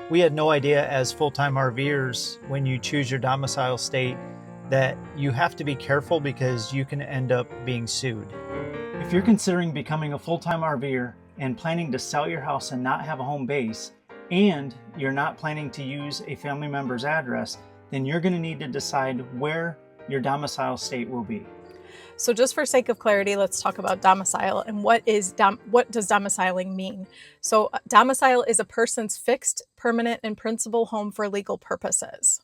We had no idea as full-time RVers, when you choose your domicile state, that you have to be careful because you can end up being sued. If you're considering becoming a full-time RVer and planning to sell your house and not have a home base, and you're not planning to use a family member's address, then you're going to need to decide where your domicile state will be. So just for sake of clarity, let's talk about domicile and what does domiciling mean? So domicile is a person's fixed, permanent, and principal home for legal purposes.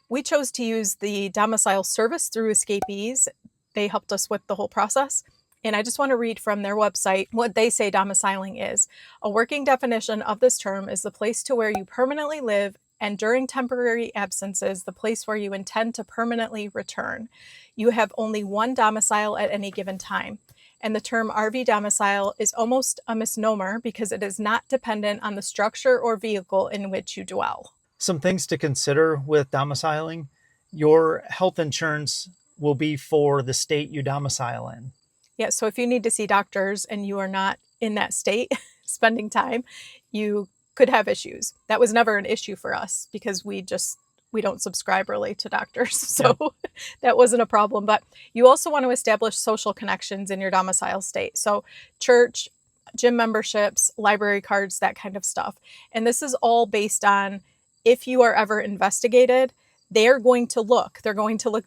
We chose to use the domicile service through Escapees. They helped us with the whole process. And I just want to read from their website what they say domiciling is. A working definition of this term is the place to where you permanently live, and during temporary absences, the place where you intend to permanently return. You have only one domicile at any given time. And the term RV domicile is almost a misnomer because it is not dependent on the structure or vehicle in which you dwell. Some things to consider with domiciling. Your health insurance will be for the state you domicile in. Yeah, so if you need to see doctors and you are not in that state spending time, you could have issues. That was never an issue for us because we don't subscribe really to doctors. So yeah. That wasn't a problem. But you also want to establish social connections in your domicile state. So church, gym memberships, library cards, that kind of stuff. And this is all based on if you are ever investigated, they're going to look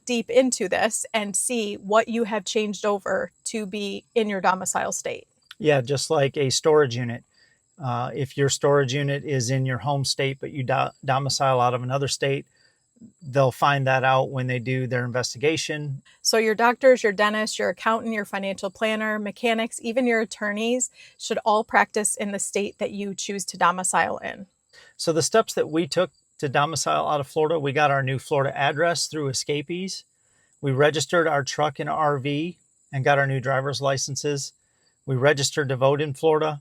deep into this and see what you have changed over to be in your domicile state. Yeah, just like a storage unit. If your storage unit is in your home state, but you domicile out of another state, they'll find that out when they do their investigation. So your doctors, your dentist, your accountant, your financial planner, mechanics, even your attorneys should all practice in the state that you choose to domicile in. So the steps that we took to domicile out of Florida, we got our new Florida address through Escapees. We registered our truck and RV and got our new driver's licenses. We registered to vote in Florida.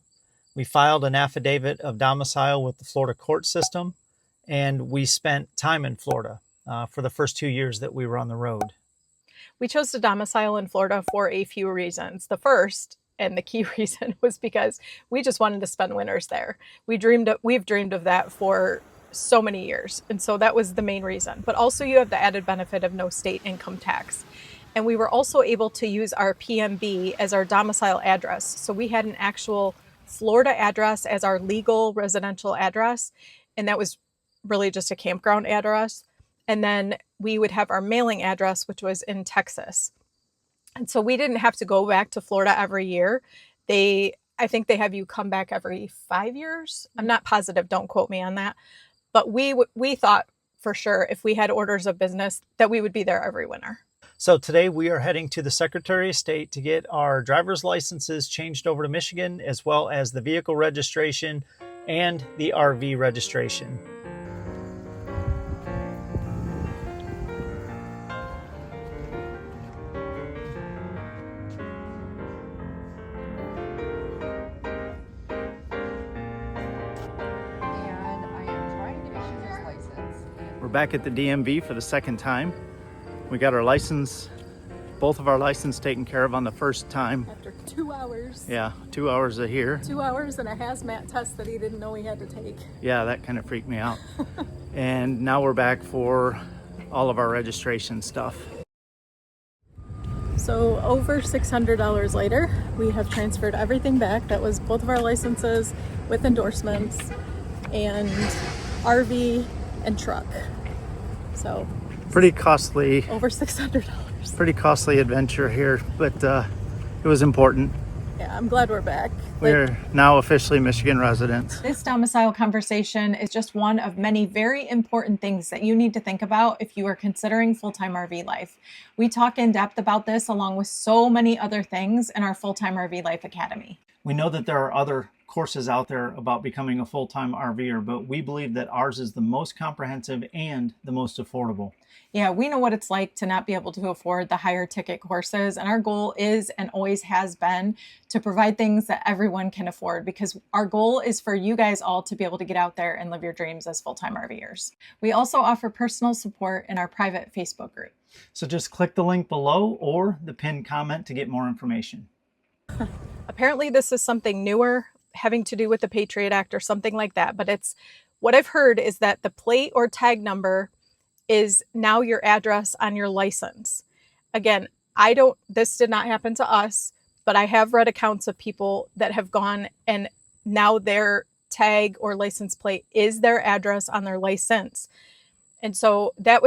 We filed an affidavit of domicile with the Florida court system, and we spent time in Florida for the first 2 years that we were on the road. We chose to domicile in Florida for a few reasons. The first and the key reason was because we just wanted to spend winters there. We've dreamed of that for so many years. And so that was the main reason. But also you have the added benefit of no state income tax. And we were also able to use our PMB as our domicile address. So we had an actual Florida address as our legal residential address. And that was really just a campground address. And then we would have our mailing address, which was in Texas. And so we didn't have to go back to Florida every year. I think they have you come back every 5 years. I'm not positive. Don't quote me on that. But we thought for sure if we had orders of business that we would be there every winter. So today we are heading to the Secretary of State to get our driver's licenses changed over to Michigan, as well as the vehicle registration and the RV registration. We're back at the DMV for the second time. We got our license, both of our license taken care of on the first time. After 2 hours. Yeah, 2 hours of here. 2 hours and a hazmat test that he didn't know he had to take. Yeah, that kind of freaked me out. And now we're back for all of our registration stuff. So over $600 later, we have transferred everything back. That was both of our licenses with endorsements and RV and truck. So pretty costly. Over $600. Pretty costly adventure here, but it was important. Yeah, I'm glad we're back. We're now officially Michigan residents. This domicile conversation is just one of many very important things that you need to think about if you are considering full-time RV life. We talk in depth about this along with so many other things in our Full-Time RV Life Academy. We know that there are other courses out there about becoming a full-time RVer, but we believe that ours is the most comprehensive and the most affordable. Yeah, we know what it's like to not be able to afford the higher ticket courses, and our goal is and always has been to provide things that everyone can afford, because our goal is for you guys all to be able to get out there and live your dreams as full-time RVers. We also offer personal support in our private Facebook group. So just click the link below or the pinned comment to get more information. Apparently this is something newer, having to do with the Patriot Act or something like that, but it's What I've heard is that the plate or tag number is now your address on your license. Again, this did not happen to us, but I have read accounts of people that have gone and now their tag or license plate is their address on their license. And so that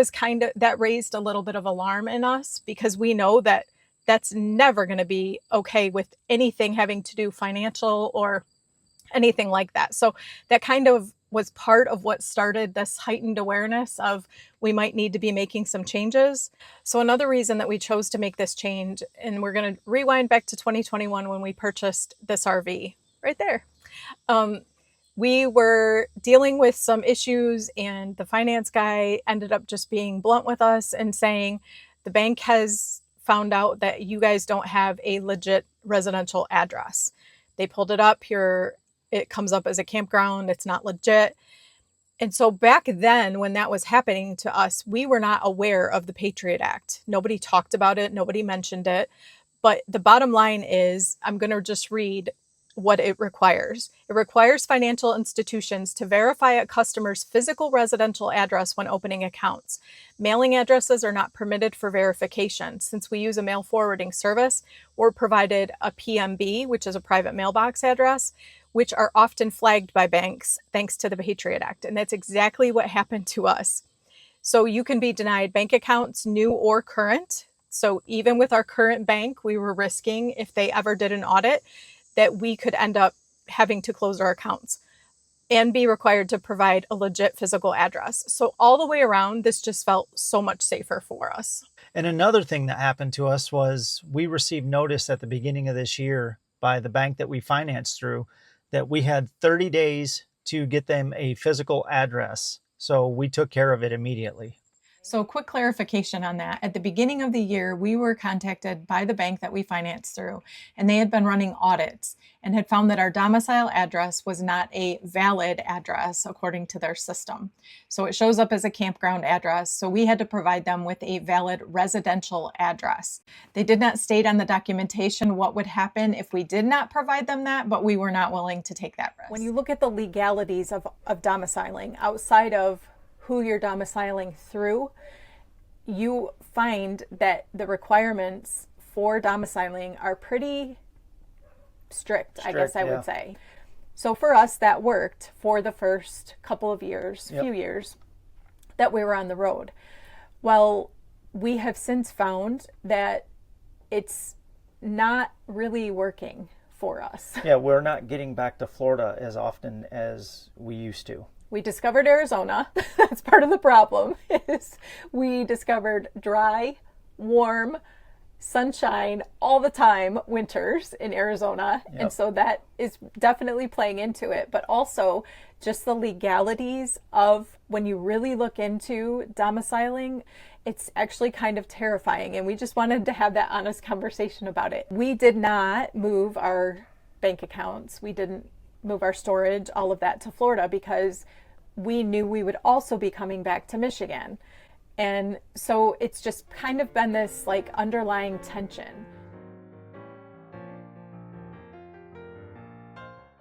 raised a little bit of alarm in us, because we know that that's never going to be okay with anything having to do financial or anything like that. So that kind of was part of what started this heightened awareness of we might need to be making some changes. So another reason that we chose to make this change, and we're going to rewind back to 2021 when we purchased this RV right there. We were dealing with some issues, and the finance guy ended up just being blunt with us and saying, the bank has found out that you guys don't have a legit residential address. They pulled it up here. It comes up as a campground. It's not legit. And so back then, when that was happening to us, we were not aware of the Patriot Act. Nobody talked about it. Nobody mentioned it. But the bottom line is, I'm going to just read what it requires. It requires financial institutions to verify a customer's physical residential address when opening accounts. Mailing addresses are not permitted for verification. Since we use a mail forwarding service, we're provided a PMB, which is a private mailbox address, which are often flagged by banks thanks to the Patriot Act. And that's exactly what happened to us. So you can be denied bank accounts, new or current. So even with our current bank, we were risking, if they ever did an audit, that we could end up having to close our accounts and be required to provide a legit physical address. So all the way around, this just felt so much safer for us. And another thing that happened to us was we received notice at the beginning of this year by the bank that we financed through that we had 30 days to get them a physical address. So we took care of it immediately. So quick clarification on that. At the beginning of the year, we were contacted by the bank that we financed through, and they had been running audits and had found that our domicile address was not a valid address according to their system. So it shows up as a campground address. So we had to provide them with a valid residential address. They did not state on the documentation what would happen if we did not provide them that, but we were not willing to take that risk. When you look at the legalities of domiciling outside of who you're domiciling through, you find that the requirements for domiciling are pretty strict, I guess I would say. So for us, that worked for the first couple of years, few years that we were on the road. Well, we have since found that it's not really working for us. Yeah, we're not getting back to Florida as often as we used to. We discovered Arizona. That's part of the problem. Is we discovered dry, warm, sunshine all the time winters in Arizona. Yep. And so that is definitely playing into it. But also just the legalities of when you really look into domiciling, it's actually kind of terrifying. And we just wanted to have that honest conversation about it. We did not move our bank accounts. We didn't move our storage, all of that to Florida, because we knew we would also be coming back to Michigan. And so it's just kind of been this like underlying tension.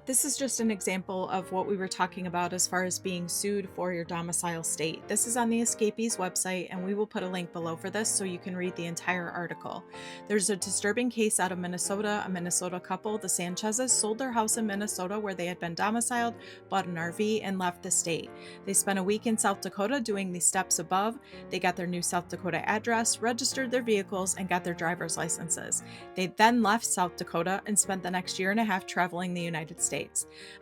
This is just an example of what we were talking about as far as being sued for your domicile state. This is on the Escapees website, and we will put a link below for this so you can read the entire article. There's a disturbing case out of Minnesota. A Minnesota couple, the Sanchezes, sold their house in Minnesota where they had been domiciled, bought an RV, and left the state. They spent a week in South Dakota doing the steps above. They got their new South Dakota address, registered their vehicles, and got their driver's licenses. They then left South Dakota and spent the next year and a half traveling the United States.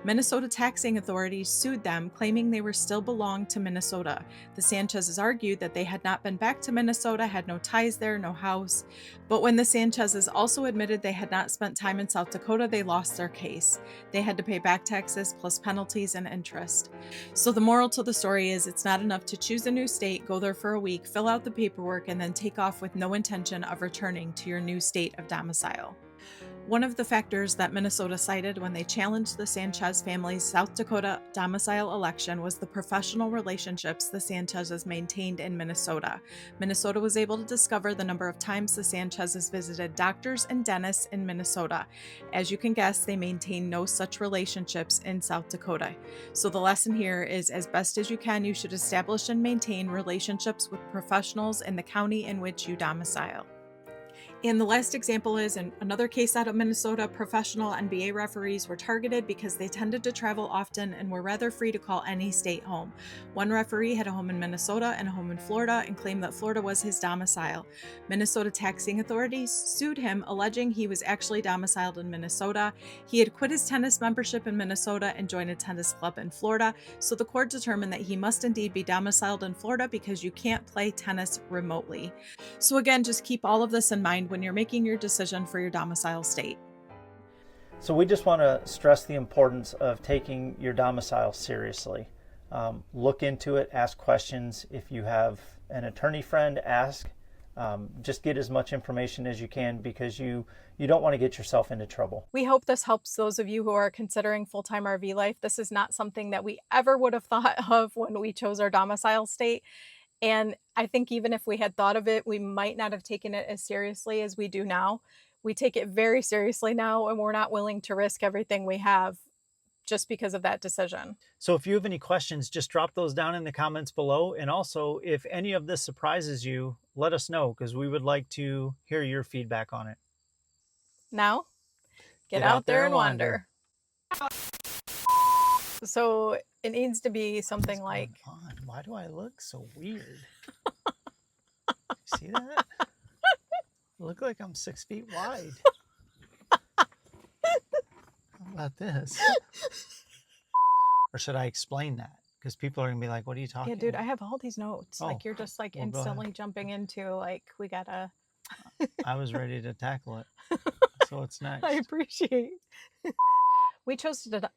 Minnesota taxing authorities sued them, claiming they were still belonged to Minnesota. The Sanchezes argued that they had not been back to Minnesota, had no ties there, no house. But when the Sanchezes also admitted they had not spent time in South Dakota, they lost their case. They had to pay back taxes plus penalties and interest. So the moral to the story is it's not enough to choose a new state, go there for a week, fill out the paperwork, and then take off with no intention of returning to your new state of domicile. One of the factors that Minnesota cited when they challenged the Sanchez family's South Dakota domicile election was the professional relationships the Sanchezes maintained in Minnesota. Minnesota was able to discover the number of times the Sanchezes visited doctors and dentists in Minnesota. As you can guess, they maintain no such relationships in South Dakota. So the lesson here is, as best as you can, you should establish and maintain relationships with professionals in the county in which you domicile. And the last example is, in another case out of Minnesota, professional NBA referees were targeted because they tended to travel often and were rather free to call any state home. One referee had a home in Minnesota and a home in Florida and claimed that Florida was his domicile. Minnesota taxing authorities sued him, alleging he was actually domiciled in Minnesota. He had quit his tennis membership in Minnesota and joined a tennis club in Florida, so the court determined that he must indeed be domiciled in Florida because you can't play tennis remotely. So again, just keep all of this in mind when you're making your decision for your domicile state. So we just want to stress the importance of taking your domicile seriously. Look into it, ask questions. If you have an attorney friend, ask. Just get as much information as you can, because you don't want to get yourself into trouble. We hope this helps those of you who are considering full-time RV life. This is not something that we ever would have thought of when we chose our domicile state. And I think even if we had thought of it, we might not have taken it as seriously as we do now. We take it very seriously now, and we're not willing to risk everything we have just because of that decision. So if you have any questions, just drop those down in the comments below. And also, if any of this surprises you, let us know, because we would like to hear your feedback on it. Now, get out there and wander. So it needs to be something like... Why do I look so weird? See that? I look like I'm 6 feet wide. How about this? Or should I explain that? Because people are going to be like, what are you talking about? Yeah, dude, I have all these notes. Oh, like, you're just like instantly jumping into, like, we gotta... I was ready to tackle it. So what's next? I appreciate. We chose to...